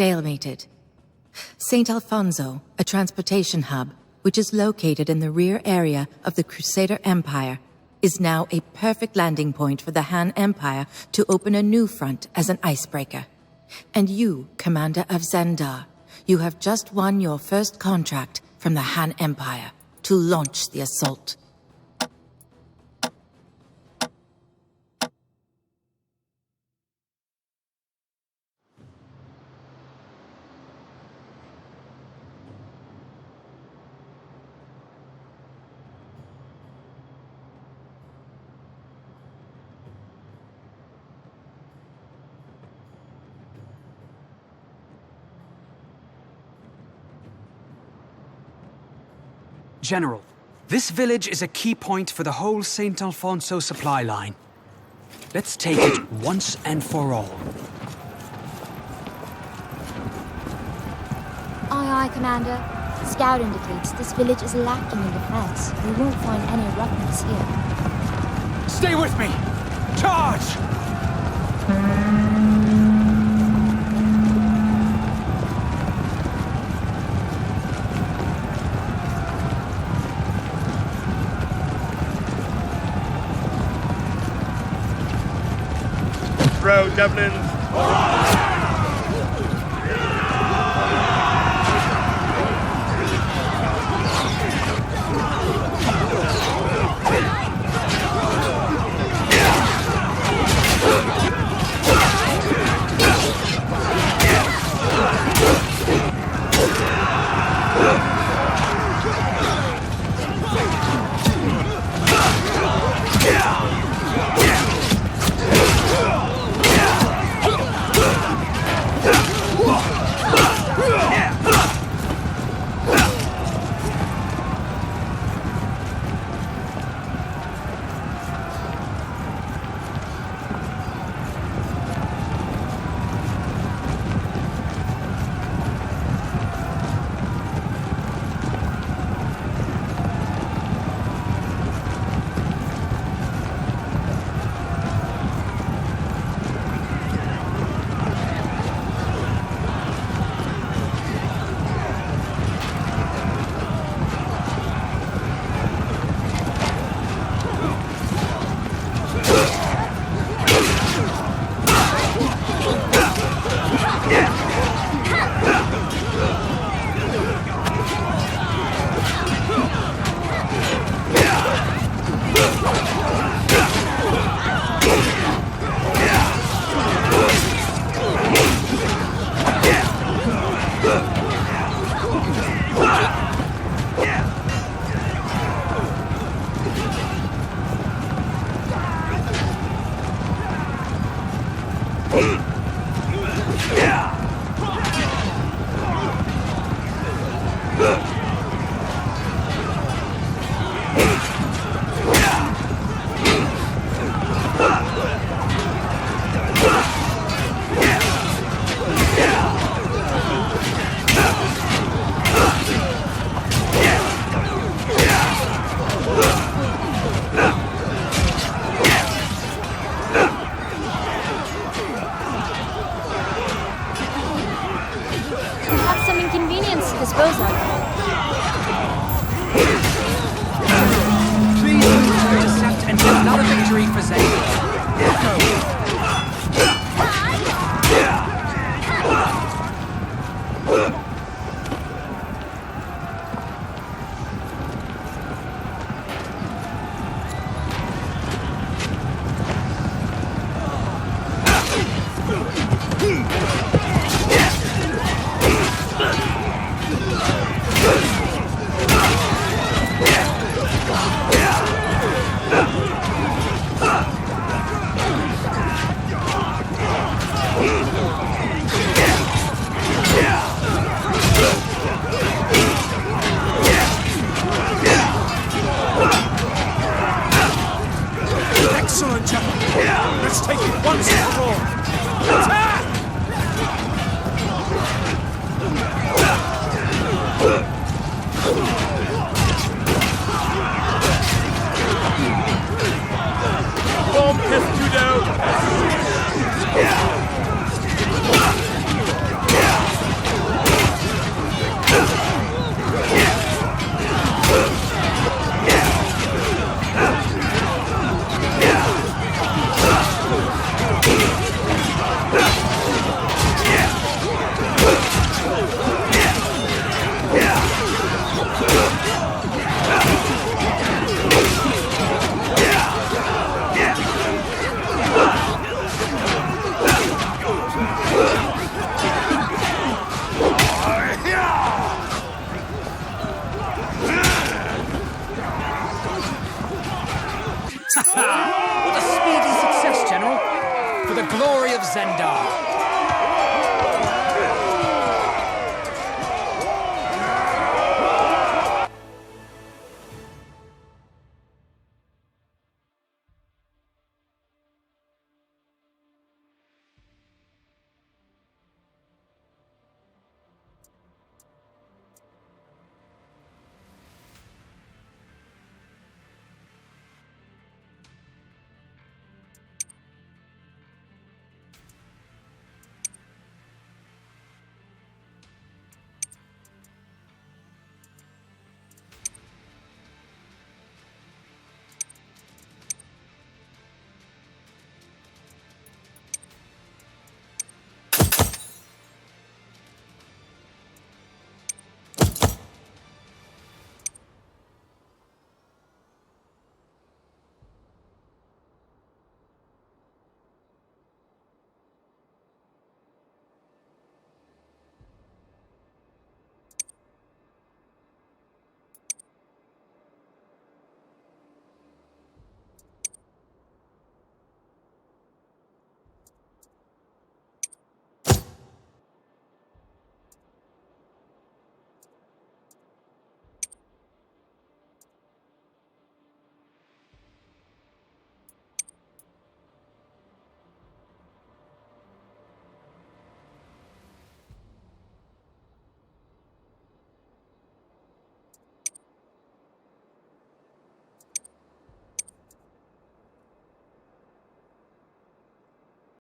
stalemated. St. Alfonso, a transportation hub, which is located in the rear area of the Crusader Empire, is now a perfect landing point for the Han Empire to open a new front as an icebreaker. And you, Commander of Zendar, you have just won your first contract from the Han Empire to launch the assault. General, this village is a key point for the whole St. Alfonso supply line. Let's take it once and for all. Aye, aye, Commander. Scout indicates this village is lacking in defense. We won't find any weapons here. Stay with me! Charge! Row, Dublin. Please intercept and get another victory for Zane.